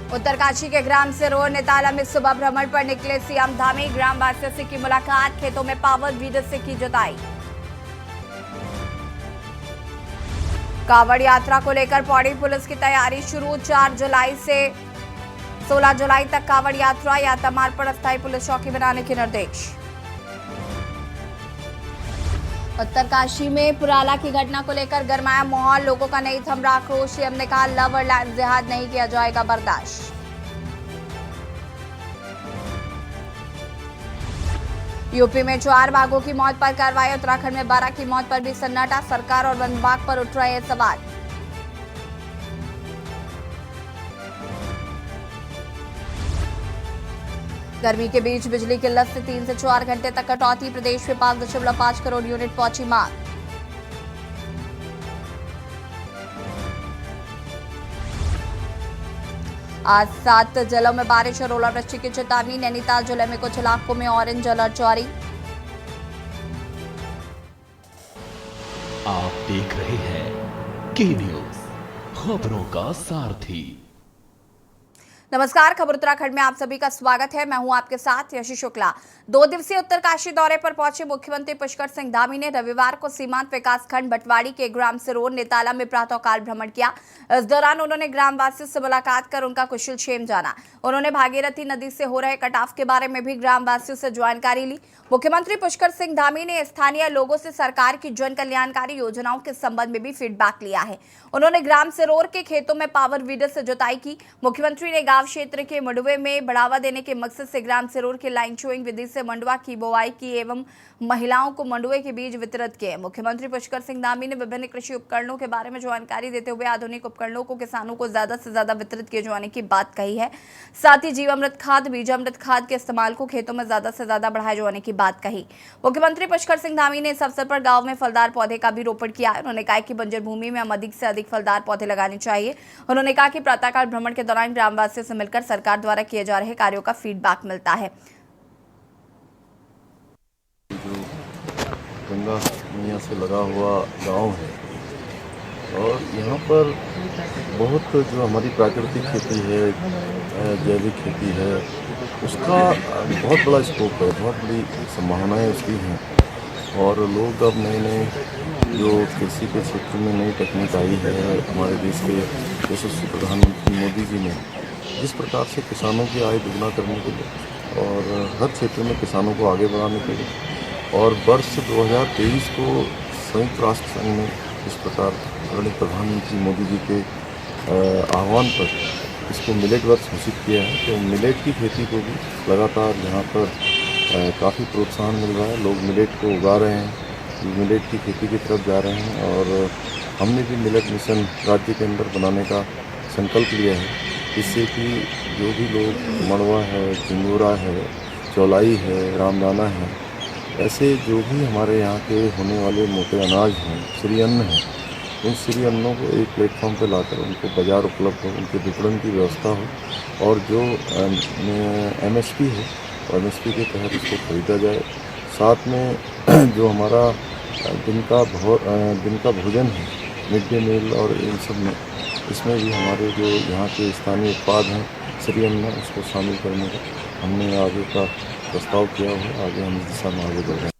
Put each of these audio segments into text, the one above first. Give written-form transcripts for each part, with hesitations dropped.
उत्तरकाशी के ग्राम सिरोर नेताला में सुबह भ्रमण पर निकले सीएम धामी, ग्राम वासियों से की मुलाकात, खेतों में पावर वीडर से की जुताई। कांवड़ यात्रा को लेकर पौड़ी पुलिस की तैयारी शुरू, 4 जुलाई से 16 जुलाई तक कांवड़ यात्रा मार्ग पर अस्थायी पुलिस चौकी बनाने के निर्देश। उत्तरकाशी में पुराला की घटना को लेकर गरमाया माहौल, लोगों का नहीं थम रहा आक्रोश, सीएम ने कहा लव और लैंड जिहाद नहीं किया जाएगा बर्दाश्त। यूपी में 4 बाघों की मौत पर कार्रवाई, उत्तराखंड में 12 की मौत पर भी सन्नाटा, सरकार और वन विभाग पर उठ रहे सवाल। गर्मी के बीच बिजली किल्लत से 3 से 4 घंटे तक कटौती, प्रदेश में 5.5 करोड़ यूनिट पहुंची मांग। आज 7 जिलों में बारिश और ओलावृष्टि की चेतावनी, नैनीताल जिले में कुछ इलाकों में ऑरेंज अलर्ट जारी। आप देख रहे हैं के न्यूज, खबरों का सारथी। नमस्कार, खबर उत्तराखंड में आप सभी का स्वागत है। मैं हूं आपके साथ यशी शुक्ला। 2 दिवसीय उत्तरकाशी दौरे पर पहुंचे मुख्यमंत्री पुष्कर सिंह धामी ने रविवार को सीमांत विकासखंड बटवाड़ी के ग्राम सिरोर नेताला में प्रातःकाल भ्रमण किया। इस दौरान उन्होंने ग्रामवासियों से मुलाकात कर उनका कुशलक्षेम जाना। उन्होंने भागीरथी नदी से हो रहे कटाव के बारे में भी ग्रामवासियों से जानकारी ली। मुख्यमंत्री पुष्कर सिंह धामी ने स्थानीय लोगों से सरकार की जन कल्याणकारी योजनाओं के संबंध में भी फीडबैक लिया है। उन्होंने ग्राम सिरोर के खेतों में पावर वीडर से जुताई की। मुख्यमंत्री ने गांव क्षेत्र के मंडुवे में बढ़ावा देने के मकसद से ग्राम सिरोर के लाइन चोइंग विधि से मंडुवा की बुआई की एवं महिलाओं को मंडुवे के बीज वितरित किए। मुख्यमंत्री पुष्कर सिंह धामी ने विभिन्न कृषि उपकरणों के बारे में जानकारी देते हुए आधुनिक उपकरणों को किसानों को ज्यादा से ज्यादा वितरित किए जाने की बात कही है। साथ ही जीवामृत खाद, बीजामृत खाद के इस्तेमाल को खेतों में ज्यादा से ज्यादा बढ़ाए जाने की बात कही। मुख्यमंत्री पुष्कर सिंह धामी ने इस अवसर पर गांव में फलदार पौधे का भी रोपण किया है। उन्होंने कहा कि बंजर भूमि में हम अधिक से अधिक फलदार पौधे लगाने चाहिए। उन्होंने कहा कि प्रातःकाल भ्रमण के दौरान ग्रामवासियों से मिलकर सरकार द्वारा किए जा रहे कार्यों का फीडबैक मिलता है। गंगा मैया से लगा हुआ गांव है और यहाँ पर बहुत जो हमारी प्राकृतिक खेती है, जैविक खेती है, उसका बहुत बड़ा स्कोप है, बहुत बड़ी संभावनाएं उसकी हैं। और लोग अब नए नए जो कृषि के क्षेत्र में नई तकनीक आई है हमारे देश के यशस्वी प्रधानमंत्री मोदी जी ने, जिस प्रकार से किसानों की आय दुगना करने के लिए और हर क्षेत्र में किसानों को आगे बढ़ाने के लिए, और वर्ष 2023 को संयुक्त राष्ट्र संघ ने इस प्रकार आदरणीय प्रधानमंत्री मोदी जी के आह्वान पर इसको मिलेट वर्ष घोषित किया है। तो मिलेट की खेती को भी लगातार यहाँ पर काफ़ी प्रोत्साहन मिल रहा है। लोग मिलेट को उगा रहे हैं, मिलेट की खेती की तरफ जा रहे हैं और हमने भी मिलेट मिशन राज्य के अंदर बनाने का संकल्प लिया है, जिससे कि जो भी लोग मड़वा है, चिंगोरा है, चौलाई है, रामदाना है, ऐसे जो भी हमारे यहाँ के होने वाले मोटे अनाज हैं, श्री अन्न हैं, उन श्री अन्नों को एक प्लेटफॉर्म पर लाकर उनको बाज़ार उपलब्ध हो, उनके विपणन की व्यवस्था हो और जो MSP है MSP के तहत इसको खरीदा जाए। साथ में जो हमारा दिन का भोजन है, मिड डे मील और इन सब में, इसमें भी हमारे जो यहाँ के स्थानीय उत्पाद हैं श्री अन्न, उसको शामिल करने का हमने आगे का प्रस्ताव किया है। आगे हम इस दिशा में आगे बढ़ रहे हैं।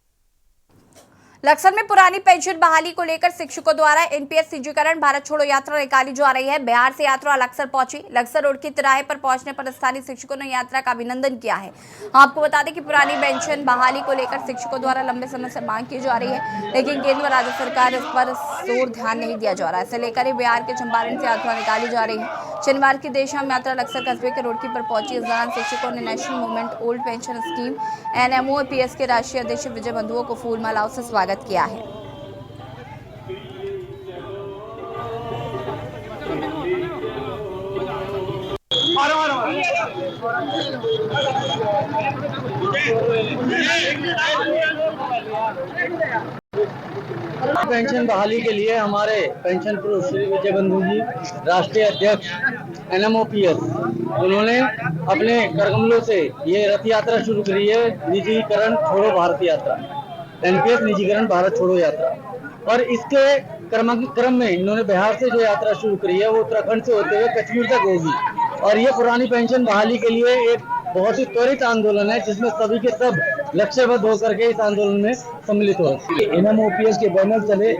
लक्सर में पुरानी पेंशन बहाली को लेकर शिक्षकों द्वारा NPS निजीकरण भारत छोड़ो यात्रा निकाली जा रही है। बिहार से यात्रा लक्सर पहुंची। लक्सर रोड की तिराहे पर पहुंचने पर स्थानीय शिक्षकों ने यात्रा का अभिनंदन किया है। आपको बता दें कि पुरानी पेंशन बहाली को लेकर शिक्षकों द्वारा लंबे समय से मांग की जा रही है, लेकिन केंद्र व राज्य सरकार इस पर जोर ध्यान नहीं दिया जा रहा है। इसे लेकर ही बिहार के चंपारण से यात्रा निकाली जा रही है। शनिवार की देर शाम यात्रा लक्सर कस्बे के रोडकी पर पहुंची। इस दौरान शिक्षकों ने national movement old pension scheme NMOPS के राष्ट्रीय अध्यक्ष विजय बंधुओं को फूल मालाओं से स्वागत किया है। पेंशन बहाली के लिए हमारे पेंशन पुरुष श्री विजय बंधु जी, राष्ट्रीय अध्यक्ष NMOPS, उन्होंने अपने करकमलों से ये रथ यात्रा शुरू करी है, निजीकरण छोड़ो भारत यात्रा, NPS निजीकरण भारत छोड़ो यात्रा। और इसके क्रम में इन्होंने बिहार से जो यात्रा शुरू करी है वो उत्तराखंड से होते हुए कश्मीर तक होगी। और ये पुरानी पेंशन बहाली के लिए एक बहुत ही त्वरित आंदोलन है, जिसमें सभी के सब लक्ष्यबद्ध होकर के इस आंदोलन में सम्मिलित हो। NMOPS के बैनर तले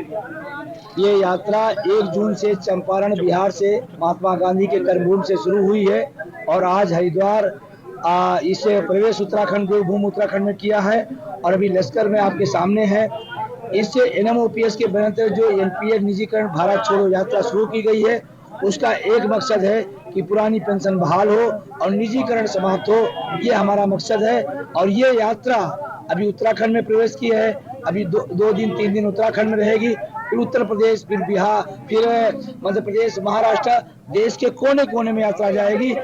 ये यात्रा 1 जून से चंपारण बिहार से महात्मा गांधी के कर्मभूमि से शुरू हुई है और आज हरिद्वार इसे प्रवेश उत्तराखंड देवभूमि उत्तराखंड में किया है और अभी लश्कर में आपके सामने है। इससे NMOPS के बैनर तले जो NPS निजीकरण भारत छोड़ो यात्रा शुरू की गई है, उसका एक मकसद है कि पुरानी पेंशन बहाल हो और निजीकरण समाप्त हो। ये हमारा मकसद है और ये यात्रा अभी उत्तराखंड में प्रवेश की है। अभी 2 दिन 3 दिन उत्तराखंड में रहेगी, फिर उत्तर प्रदेश, फिर बिहार, फिर मध्य प्रदेश, महाराष्ट्र, देश के कोने कोने में यात्रा जाएगी।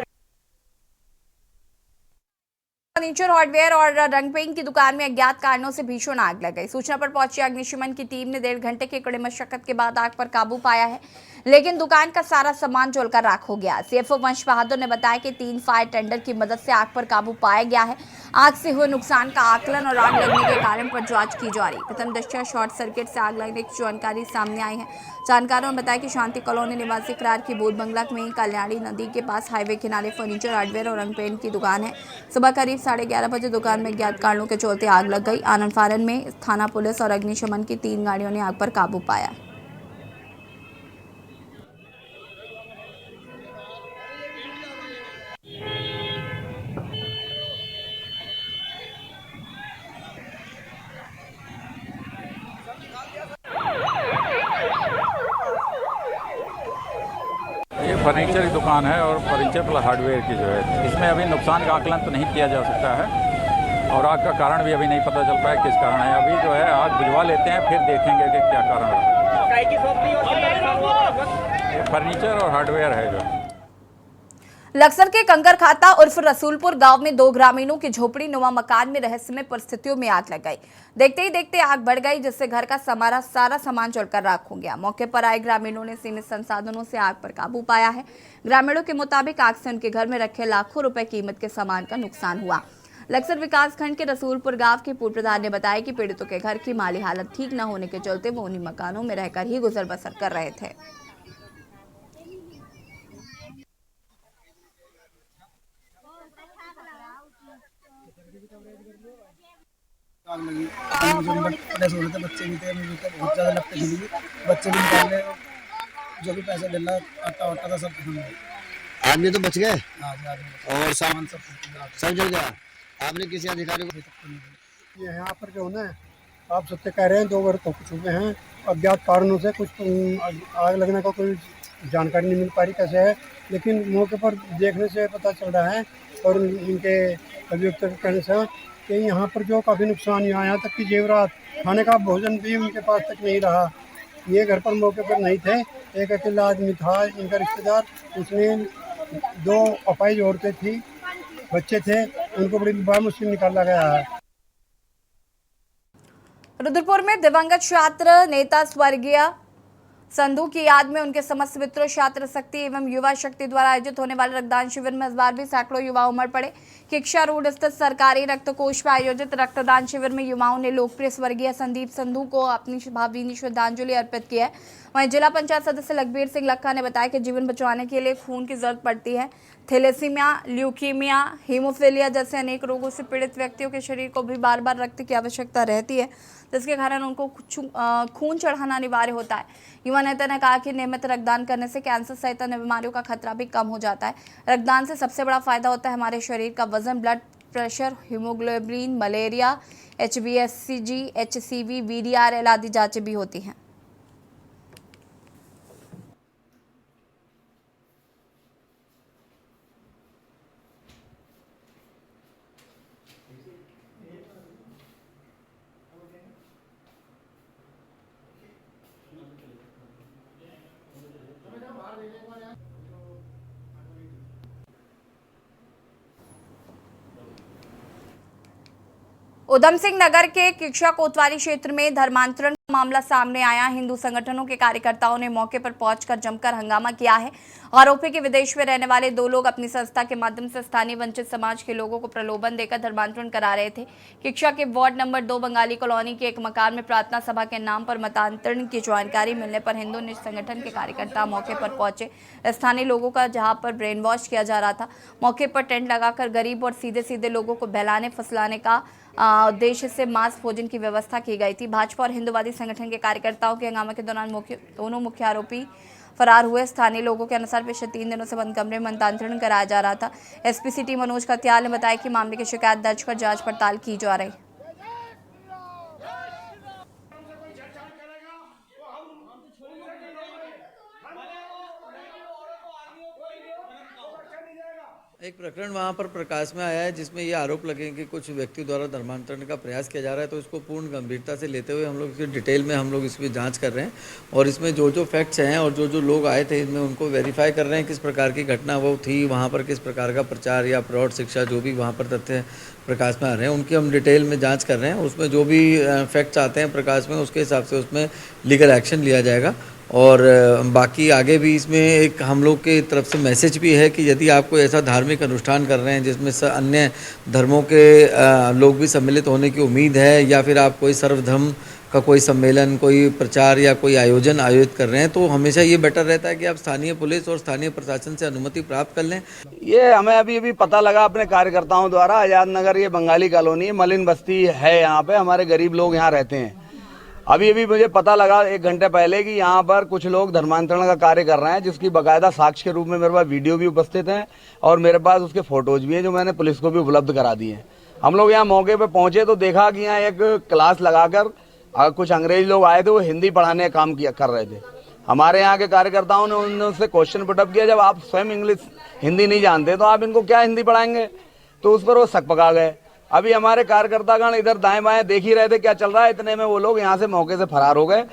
फर्नीचर, हार्डवेयर और रंग पेंट की दुकान में अज्ञात कारणों से भीषण आग लग गई। सूचना पर पहुंची अग्निशमन की टीम ने 1.5 घंटे की कड़ी मशक्कत के बाद आग पर काबू पाया है, लेकिन दुकान का सारा सामान जलकर राख हो गया। CFO वंश बहादुर ने बताया कि 3 फायर टेंडर की मदद से आग पर काबू पाया गया है। आग से हुए नुकसान का आकलन और आग लगने के कारण पर जांच की जा रही। प्रथम दृष्टया शॉर्ट सर्किट से आग लगने की जानकारी सामने आई है। जानकारों ने बताया कि शांति कॉलोनी निवासी करार की बोध बंगला में कल्याणी नदी के पास हाईवे किनारे फर्नीचर, हार्डवेयर और रंग पेंट की दुकान है। सुबह करीब 11:30 बजे दुकान में अज्ञात कारणों के चलते आग लग गई। आनंद फानन में थाना पुलिस और अग्निशमन की 3 गाड़ियों ने आग पर काबू पाया। ये फर्नीचर की दुकान है और फर्नीचर प्लस हार्डवेयर की जो है, इसमें अभी नुकसान का आकलन तो नहीं किया जा सकता है और आग का कारण भी अभी नहीं पता चल पाया किस कारण है। अभी जो है आग बुझवा लेते हैं, फिर देखेंगे कि क्या कारण है। ये फर्नीचर और हार्डवेयर है जो। लक्सर के कंकर खाता उर्फ रसूलपुर गांव में 2 ग्रामीणों की झोपड़ी नुमा मकान में रहस्यमय परिस्थितियों में आग लग गई। देखते ही देखते आग बढ़ गई, जिससे घर का सारा सामान जलकर राख हो गया। मौके पर आए ग्रामीणों ने सीमित संसाधनों से आग पर काबू पाया है। ग्रामीणों के मुताबिक आग से उनके घर में रखे लाखों रुपए कीमत के सामान का नुकसान हुआ। लक्सर विकासखंड के रसूलपुर गांव के पूर्व प्रधान ने बताया कि पीड़ितों के घर की माली हालत ठीक न होने के चलते वो उन्हीं मकानों में रहकर ही गुजर बसर कर रहे थे। आग लगी, परेशान हो रहे थे, बच्चे भी थे, मुझे तो बहुत ज़्यादा लगते थे। बच्चे भी निकाले, जो भी पैसा डला आटा वाटा था सब खत्म हो गया। आदमी तो बच गए और सामान सब सब जल गया। आपने किसी अधिकारी को? ये यहाँ पर जो है ना, आप सत्य कह रहे हैं, 2 घर तो चुके हैं। अज्ञात कारणों से कुछ आग लगने का कोई जानकारी नहीं मिल पा रही कैसे है, लेकिन मौके पर देखने से पता चल रहा है और इनके अभियुक्त कहने से कि यहाँ पर जो काफ़ी नुकसान हुआ, यहाँ तक कि जेवरात, खाने का भोजन भी उनके पास तक नहीं रहा। ये घर पर मौके पर नहीं थे। एक अकेला आदमी था इनका रिश्तेदार, उसने 2 अपाहिज औरतें थी, बच्चे थे, उनको बड़ी मुश्किल निकाला गया है। रुद्रपुर में दिवंगत छात्र नेता स्वर्गीय संधू की याद में उनके समस्त मित्रों, छात्र शक्ति एवं युवा शक्ति द्वारा आयोजित होने वाले रक्तदान शिविर में इस बार भी सैकड़ों युवा उमड़ पड़े। किक्षा रोड स्थित सरकारी रक्त कोष में आयोजित रक्तदान शिविर में युवाओं ने लोकप्रिय स्वर्गीय संदीप संधू को अपनी भावभीनी श्रद्धांजलि अर्पित की है। वहीं जिला पंचायत सदस्य लखबीर सिंह लक्का ने बताया कि जीवन बचाने के लिए खून की जरूरत पड़ती है। थैलेसीमिया, ल्यूकीमिया, हीमोफीलिया जैसे अनेक रोगों से पीड़ित व्यक्तियों के शरीर को भी बार बार रक्त की आवश्यकता रहती है, जिसके कारण उनको खून चढ़ाना अनिवार्य होता है। युवा नेता ने कहा कि नियमित रक्तदान करने से कैंसर सहित अन्य बीमारियों का खतरा भी कम हो जाता है। रक्तदान से सबसे बड़ा फायदा होता है हमारे शरीर का वजन, blood pressure, haemoglobin, malaria, HbSCG, HCV, VDRL आदि जांचें भी होती हैं। उधम सिंह नगर के किक्षा कोतवाली क्षेत्र में धर्मांतरण मामला सामने आया। हिंदू संगठनों के कार्यकर्ताओं ने मौके पर पहुंचकर जमकर हंगामा किया है। आरोपी के विदेश में रहने वाले 2 लोग अपनी संस्था के माध्यम से स्थानीय वंचित समाज के लोगों को प्रलोभन देकर धर्मांतरण करा रहे थे। किक्षा के वार्ड नंबर 2 बंगाली कॉलोनी के एक मकान में प्रार्थना सभा के नाम पर मतांतरण की जानकारी मिलने पर हिंदू संगठन के कार्यकर्ता मौके पर पहुंचे। स्थानीय लोगों का जहां पर ब्रेन वॉश किया जा रहा था, मौके पर टेंट लगाकर गरीब और सीधे सीधे लोगों को बहलाने फुसलाने का उद्देश्य से मांस भोजन की व्यवस्था की गई थी। भाजपा और हिंदूवादी संगठन के कार्यकर्ताओं के हंगामे के दौरान दोनों मुख्य आरोपी फरार हुए। स्थानीय लोगों के अनुसार पिछले 3 दिनों से बंद कमरे में मतांतरण कराया जा रहा था। एसपी सिटी मनोज कत्याल ने बताया कि मामले की शिकायत दर्ज कर जांच पड़ताल की जा रही है। एक प्रकरण वहाँ पर प्रकाश में आया है जिसमें ये आरोप लगे कि कुछ व्यक्तियों द्वारा धर्मांतरण का प्रयास किया जा रहा है, तो इसको पूर्ण गंभीरता से लेते हुए हम लोग इसकी डिटेल में हम लोग इसकी जांच कर रहे हैं और इसमें जो जो फैक्ट्स हैं और जो जो लोग आए थे इनमें उनको वेरीफाई कर रहे हैं किस प्रकार की घटना वो थी, वहाँ पर किस प्रकार का प्रचार या प्रौढ़ शिक्षा जो भी वहाँ पर तथ्य प्रकाश में आ रहे हैं उनकी हम डिटेल में जाँच कर रहे हैं। उसमें जो भी फैक्ट्स आते हैं प्रकाश में उसके हिसाब से उसमें लीगल एक्शन लिया जाएगा। और बाकी आगे भी इसमें एक हम लोग के तरफ से मैसेज भी है कि यदि आप कोई ऐसा धार्मिक अनुष्ठान कर रहे हैं जिसमें अन्य धर्मों के लोग भी सम्मिलित होने की उम्मीद है या फिर आप कोई सर्वधर्म का कोई सम्मेलन, कोई प्रचार या कोई आयोजन आयोजित कर रहे हैं, तो हमेशा ये बेटर रहता है कि आप स्थानीय पुलिस और स्थानीय प्रशासन से अनुमति प्राप्त कर लें। ये हमें अभी पता लगा अपने कार्यकर्ताओं द्वारा, आजाद नगर ये बंगाली कॉलोनी मलिन बस्ती है, यहाँ पे हमारे गरीब लोग यहाँ रहते हैं। अभी मुझे पता लगा 1 घंटे पहले कि यहाँ पर कुछ लोग धर्मांतरण का कार्य कर रहे हैं, जिसकी बाकायदा साक्ष्य के रूप में मेरे पास वीडियो भी उपस्थित हैं और मेरे पास उसके फोटोज भी हैं जो मैंने पुलिस को भी उपलब्ध करा दिए हैं। हम लोग यहाँ मौके पे पहुंचे तो देखा कि यहाँ एक क्लास लगाकर कुछ अंग्रेज लोग आए थे, वो हिंदी पढ़ाने का काम कर रहे थे। हमारे यहाँ के कार्यकर्ताओं ने उनसे क्वेश्चन पुटअप किया, जब आप स्वयं हिंदी नहीं जानते तो आप इनको क्या हिंदी पढ़ाएंगे, तो उस पर वो शक पका गए। अभी हमारे कार्यकर्तागण इधर दाएं बाएं देख ही रहे थे क्या चल रहा है, इतने में वो लोग यहाँ से मौके से फरार हो गए।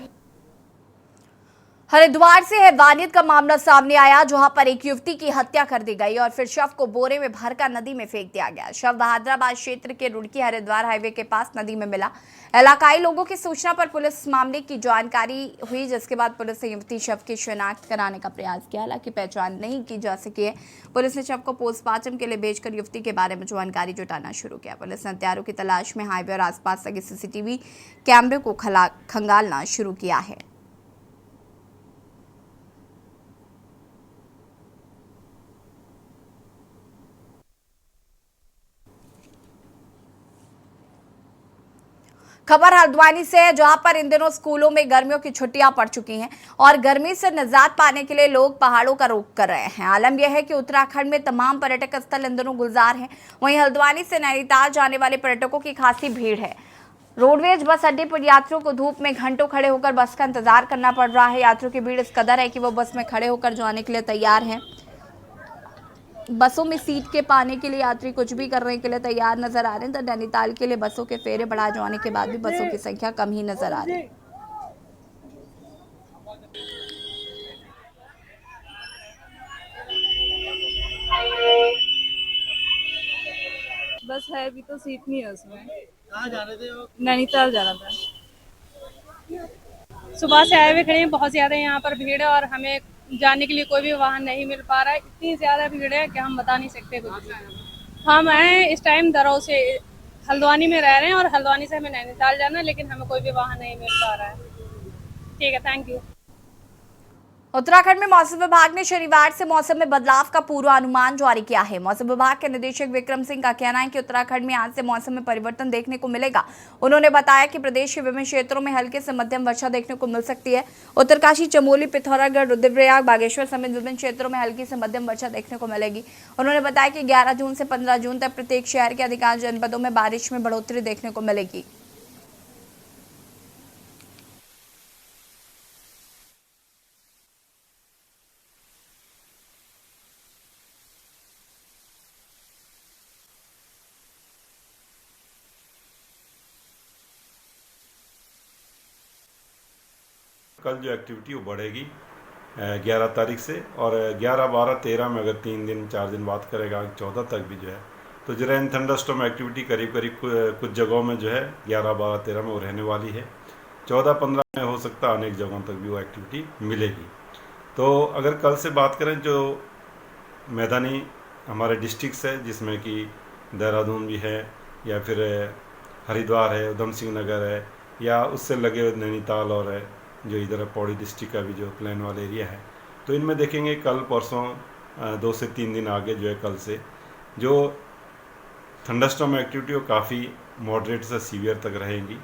हरिद्वार से हैवानियत का मामला सामने आया, जहां पर एक युवती की हत्या कर दी गई और फिर शव को बोरे में भरकर नदी में फेंक दिया गया। शव बहादुराबाद क्षेत्र के रुड़की हरिद्वार हाईवे के पास नदी में मिला। इलाकाई लोगों की सूचना पर पुलिस मामले की जानकारी हुई, जिसके बाद पुलिस ने युवती शव की शिनाख्त कराने का प्रयास किया। हालांकि पहचान नहीं की जा सकी है। पुलिस ने शव को पोस्टमार्टम के लिए भेजकर युवती के बारे में जानकारी जुटाना शुरू किया। पुलिस ने हत्यारों की तलाश में हाईवे और आसपास लगे CCTV कैमरे को खंगालना शुरू किया है। खबर हल्द्वानी से है, जहां पर इन दिनों स्कूलों में गर्मियों की छुट्टियां पड़ चुकी हैं और गर्मी से निजात पाने के लिए लोग पहाड़ों का रुख कर रहे हैं। आलम यह है कि उत्तराखंड में तमाम पर्यटक स्थल इन दिनों गुलजार हैं। वहीं हल्द्वानी से नैनीताल जाने वाले पर्यटकों की खासी भीड़ है। रोडवेज बस अड्डे पर यात्रियों को धूप में घंटों खड़े होकर बस का इंतजार करना पड़ रहा है। यात्रियों की भीड़ इस कदर है कि वो बस में खड़े होकर जाने के लिए तैयार हैं। बसों में सीट के पाने के लिए यात्री कुछ भी करने के लिए तैयार नजर आ रहे हैं। तो नैनीताल के लिए बसों के फेरे बढ़ा जाने के बाद भी बसों की संख्या कम ही नजर आ रही है। बस है अभी तो सीट नहीं है उसमें। कहाँ जा रहे थे वो? नैनीताल जाना था। सुबह से आए हुए खड़े हैं, बहुत ज्यादा यहाँ पर भीड़ है और हमें जाने के लिए कोई भी वाहन नहीं मिल पा रहा है। इतनी ज्यादा भीड़ है कि हम बता नहीं सकते कुछ। हम आए इस टाइम दरौ से, हल्द्वानी में रह रहे हैं और हल्द्वानी से हमें नैनीताल जाना है, लेकिन हमें कोई भी वाहन नहीं मिल पा रहा है। ठीक है, थैंक यू। उत्तराखंड में मौसम विभाग ने शनिवार से मौसम में बदलाव का पूर्वानुमान जारी किया है। मौसम विभाग के निदेशक विक्रम सिंह का कहना है कि उत्तराखंड में आज से मौसम में परिवर्तन देखने को मिलेगा। उन्होंने बताया कि प्रदेश के विभिन्न क्षेत्रों में हल्के से मध्यम वर्षा देखने को मिल सकती है। उत्तरकाशी, चमोली, पिथौरागढ़, रुद्रप्रयाग, बागेश्वर समेत विभिन्न क्षेत्रों में हल्की से मध्यम वर्षा देखने को मिलेगी। उन्होंने बताया कि 11 जून से 15 जून तक प्रत्येक शहर के अधिकांश जनपदों में बारिश में बढ़ोतरी देखने को मिलेगी। कल जो एक्टिविटी वो बढ़ेगी 11 तारीख से, और 11, 12, 13 में अगर 3 दिन 4 दिन बात करेगा 14 तक भी जो है, तो जो रेन थंडरस्टॉर्म एक्टिविटी करीब कुछ जगहों में जो है 11, 12, 13 में वो रहने वाली है। 14-15 में हो सकता है अनेक जगहों तक भी वो एक्टिविटी मिलेगी। तो अगर कल से बात करें, जो मैदानी हमारे डिस्ट्रिक्ट्स है जिसमें कि देहरादून भी है या फिर हरिद्वार है, उधम सिंह नगर है या उससे लगे हुए नैनीताल और है जो इधर पौड़ी डिस्ट्रिक्ट का भी जो प्लेन वाला एरिया है, तो इनमें देखेंगे कल परसों 2 से 3 दिन आगे जो है कल से जो थंडरस्टॉर्म एक्टिविटी वो काफ़ी मॉडरेट से सीवियर तक रहेगी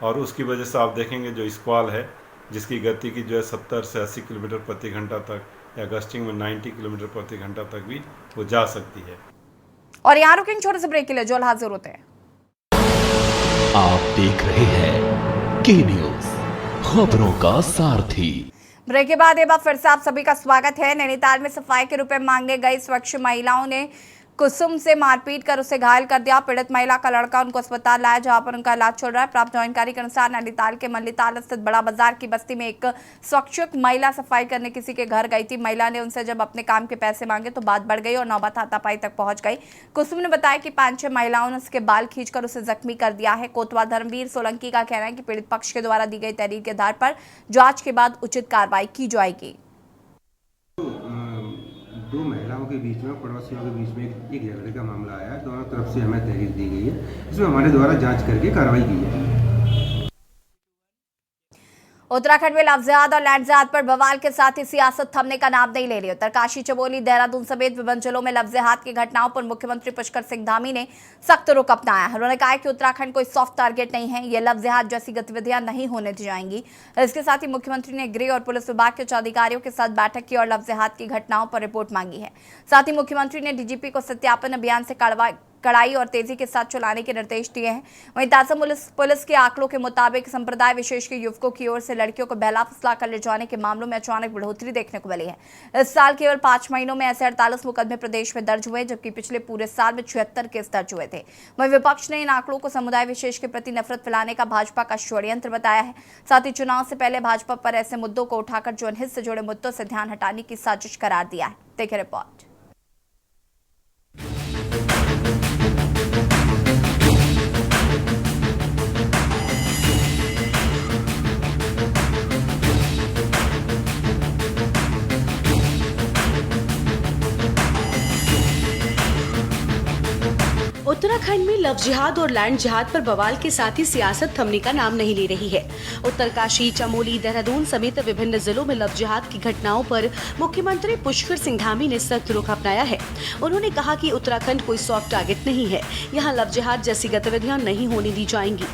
और उसकी वजह से आप देखेंगे जो स्क्वाल है जिसकी गति की जो है 70 से 80 किलोमीटर प्रति घंटा तक या गस्टिंग में 90 किलोमीटर प्रति घंटा तक भी वो जा सकती है। और यहाँ रुकेंगे छोटे से ब्रेक के लिए, जो हाजिर होते हैं। आप देख रहे हैं के न्यूज, खबरों का सारथी। ब्रेक के बाद एक बार फिर से आप सभी का स्वागत है। नैनीताल में सफाई के रुपए मांगने गई स्वच्छ महिलाओं ने कुसुम से मारपीट कर उसे घायल कर दिया। पीड़ित महिला का लड़का उनको अस्पताल लाया जहां पर उनका इलाज चल रहा है। प्राप्त जानकारी के अनुसार नैनीताल के मल्लीताल स्थित बड़ा बाजार की बस्ती में एक स्वच्छुक महिला सफाई करने किसी के घर गई थी। महिला ने उनसे जब अपने काम के पैसे मांगे तो बात बढ़ गई और नौबत हाथापाई तक पहुंच गई। कुसुम ने बताया कि 5-6 महिलाओं ने उसके बाल खींचकर उसे जख्मी कर दिया है। कोतवाल धर्मवीर सोलंकी का कहना है कि पीड़ित पक्ष के द्वारा दी गई तहरीर के आधार पर जांच के बाद उचित कार्रवाई की जाएगी। दो महिलाओं के बीच में, पड़ोसियों के बीच में एक झगड़े का मामला आया है। दोनों तरफ से हमें तहरीर दी गई है, इसमें हमारे द्वारा जांच करके कार्रवाई की है। उत्तराखंड में लव जिहाद और लैंड जिहाद पर बवाल के साथ ही सियासत थमने का नाम नहीं ले रही। उत्तरकाशी, चमोली, देहरादून समेत विभिन्न जिलों में लव जिहाद की घटनाओं पर मुख्यमंत्री पुष्कर सिंह धामी ने सख्त रुख अपनाया है। उन्होंने कहा कि उत्तराखंड कोई सॉफ्ट टारगेट नहीं है, ये लव जिहाद जैसी गतिविधियां नहीं होने दी जाएंगी। इसके साथ ही मुख्यमंत्री ने गृह और पुलिस विभाग के उच्च अधिकारियों के साथ बैठक की और लव जिहाद की घटनाओं पर रिपोर्ट मांगी है। साथ ही मुख्यमंत्री ने डीजीपी को सत्यापन अभियान से कड़ाई और तेजी के साथ चलाने के निर्देश दिए हैं। वहीं ताजा पुलिस के आंकड़ों के मुताबिक संप्रदाय विशेष के युवकों की ओर से लड़कियों को बहला फुसला कर ले जाने के मामलों में अचानक बढ़ोतरी देखने को मिली है। इस साल केवल 5 महीनों में ऐसे 48 मुकदमे प्रदेश में दर्ज हुए, जबकि पिछले पूरे साल में 76 केस दर्ज हुए थे। वहीं विपक्ष ने इन आंकड़ों को समुदाय विशेष के प्रति नफरत फैलाने का भाजपा का षड्यंत्र बताया है। साथ ही चुनाव से पहले भाजपा पर ऐसे मुद्दों को उठाकर जनहित से जुड़े मुद्दों से ध्यान हटाने की साजिश करार दिया है। देखिए रिपोर्ट। उत्तराखंड में लव जिहाद और लैंड जिहाद पर बवाल के साथ ही सियासत थमने का नाम नहीं ले रही है। उत्तरकाशी, चमोली, देहरादून समेत विभिन्न जिलों में लव जिहाद की घटनाओं पर मुख्यमंत्री पुष्कर सिंह धामी ने सख्त रुख अपनाया है। उन्होंने कहा कि उत्तराखंड कोई सॉफ्ट टारगेट नहीं है, यहाँ लव जिहाद जैसी गतिविधियां नहीं होने दी जाएंगी।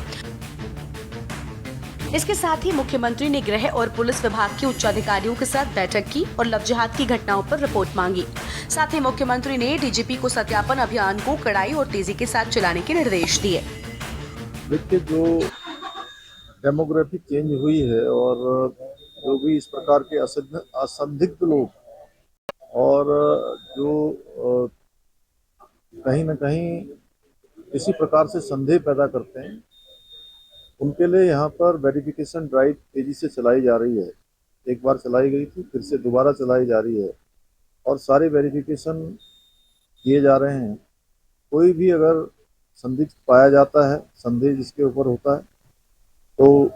इसके साथ ही मुख्यमंत्री ने गृह और पुलिस विभाग के उच्च अधिकारियों के साथ बैठक की और लव जिहाद की घटनाओं पर रिपोर्ट मांगी। साथ ही मुख्यमंत्री ने डीजीपी को सत्यापन अभियान को कड़ाई और तेजी के साथ चलाने के निर्देश दिए। देखिए, जो डेमोग्राफी चेंज हुई है और जो भी इस प्रकार के असंदिग्ध लोग और जो कहीं न कहीं इसी प्रकार से संदेह पैदा करते हैं, उनके लिए यहाँ पर वेरिफिकेशन ड्राइव तेजी से चलाई जा रही है। एक बार चलाई गई थी, फिर से दोबारा चलाई जा रही है और सारे वेरिफिकेशन किए जा रहे हैं। कोई भी अगर संदिग्ध पाया जाता है, संदेह जिसके ऊपर होता है, तो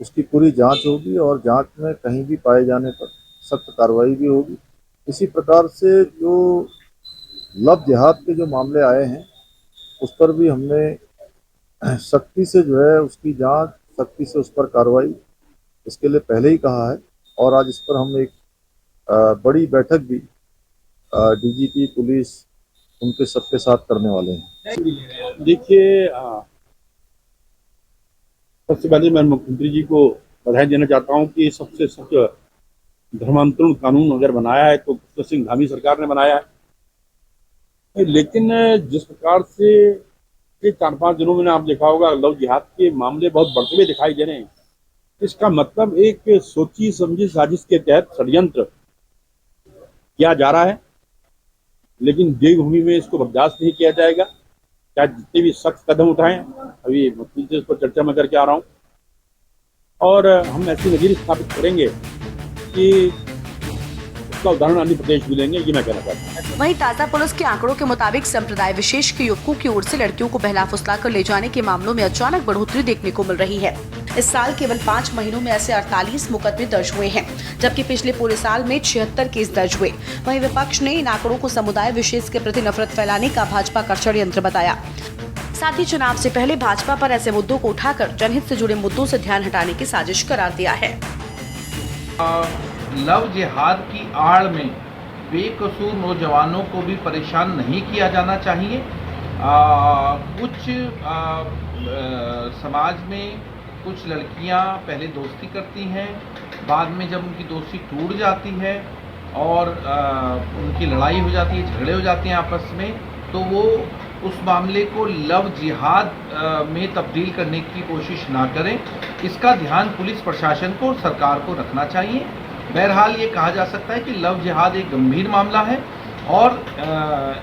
उसकी पूरी जांच होगी और जांच में कहीं भी पाए जाने पर सख्त कार्रवाई भी होगी। इसी प्रकार से जो लव जिहाद के जो मामले आए हैं, उस पर भी हमने सख्ती से जो है उसकी जांच, सख्ती से उस पर कार्रवाई इसके लिए पहले ही कहा है और आज इस पर हम एक बड़ी बैठक भी डीजीपी पुलिस उनके सबके साथ करने वाले हैं। देखिए, सबसे पहले मैं मुख्यमंत्री जी को बधाई देना चाहता हूं कि सबसे सख्त धर्मांतरण कानून अगर बनाया है तो पुष्कर सिंह धामी सरकार ने बनाया है। लेकिन जिस प्रकार से ये 4-5 दिनों में आप देखा होगा लव जिहाद के मामले बहुत बढ़ते हुए दिखाई दे रहे हैं। इसका मतलब एक सोची समझी साजिश के तहत षड्यंत्र किया जा रहा है, लेकिन देवभूमि में इसको बर्दाश्त नहीं किया जाएगा। चाहे जितने भी सख्त कदम उठाएं, अभी मुख्यमंत्री से इस पर चर्चा में करके आ रहा हूं और हम ऐसी नजीर स्थापित करेंगे कि उसका उदाहरण अन्य प्रदेश भी लेंगे, ये मैं कहना चाहता हूँ। वहीं ताजा पुलिस के आंकड़ों के मुताबिक संप्रदाय विशेष के युवकों की ओर से लड़कियों को बहला फुसला कर ले जाने के मामलों में अचानक बढ़ोतरी देखने को मिल रही है। इस साल केवल 5 महीनों में ऐसे 48 मुकदमे दर्ज हुए हैं, जबकि पिछले पूरे साल में 76 केस दर्ज हुए। वहीं विपक्ष ने इन आंकड़ों को समुदाय विशेष के प्रति नफरत फैलाने का भाजपा का षड्यंत्र बताया। साथ ही चुनाव से पहले भाजपा पर ऐसे मुद्दों को उठाकर जनहित से जुड़े मुद्दों से ध्यान हटाने की साजिश करार दिया है। लव जिहाद की आड़ में बेकसूर नौजवानों को भी परेशान नहीं किया जाना चाहिए। कुछ समाज में कुछ लड़कियां पहले दोस्ती करती हैं, बाद में जब उनकी दोस्ती टूट जाती है और उनकी लड़ाई हो जाती है, झगड़े हो जाते हैं आपस में, तो वो उस मामले को लव जिहाद में तब्दील करने की कोशिश ना करें। इसका ध्यान पुलिस प्रशासन को, सरकार को रखना चाहिए। बहरहाल ये कहा जा सकता है कि लव जिहाद एक गंभीर मामला है और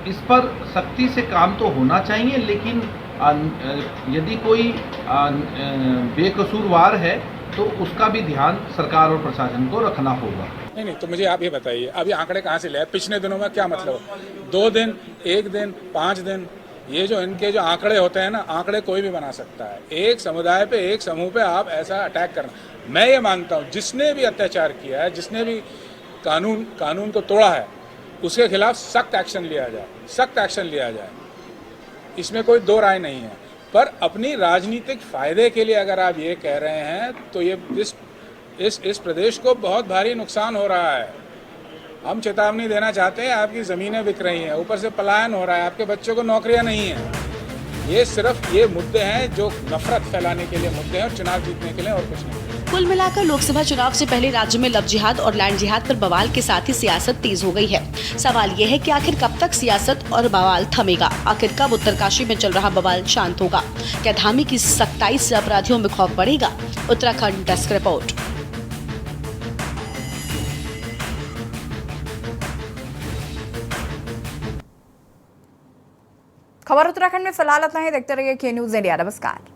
इस पर सख्ती से काम तो होना चाहिए, लेकिन यदि कोई बेकसूरवार है तो उसका भी ध्यान सरकार और प्रशासन को रखना होगा। नहीं, तो मुझे आप ये बताइए, अभी आंकड़े कहाँ से ले? पिछले दिनों में क्या मतलब? 2 दिन, 1 दिन, 5 दिन, ये जो इनके जो आंकड़े होते हैं ना, आंकड़े कोई भी बना सकता है। एक समुदाय पे, एक समूह पे आप ऐसा अटैक करना, मैं ये मानता हूँ जिसने भी अत्याचार किया है, जिसने भी कानून को तोड़ा है, उसके खिलाफ सख्त एक्शन लिया जाए, सख्त एक्शन लिया जाए। इसमें कोई दो राय नहीं है। पर अपनी राजनीतिक फायदे के लिए अगर आप ये कह रहे हैं तो ये इस प्रदेश को बहुत भारी नुकसान हो रहा है। हम चेतावनी देना चाहते हैं, आपकी ज़मीनें बिक रही हैं, ऊपर से पलायन हो रहा है, आपके बच्चों को नौकरियां नहीं हैं। ये सिर्फ ये मुद्दे हैं जो नफरत फैलाने के लिए मुद्दे हैं और चुनाव जीतने के लिए, और कुछ नहीं। कुल मिलाकर लोकसभा चुनाव से पहले राज्य में लव जिहाद और लैंड जिहाद पर बवाल के साथ ही सियासत तेज हो गई है। सवाल ये है कि आखिर कब तक सियासत और बवाल थमेगा? आखिर कब उत्तरकाशी में चल रहा बवाल शांत होगा? क्या धामी की सख्ताई से अपराधियों में खौफ बढ़ेगा? Uttarakhand desk report. खबर उत्तराखंड में फिलहाल इतना ही। देखते रहिए के न्यूज़ इंडिया। नमस्कार।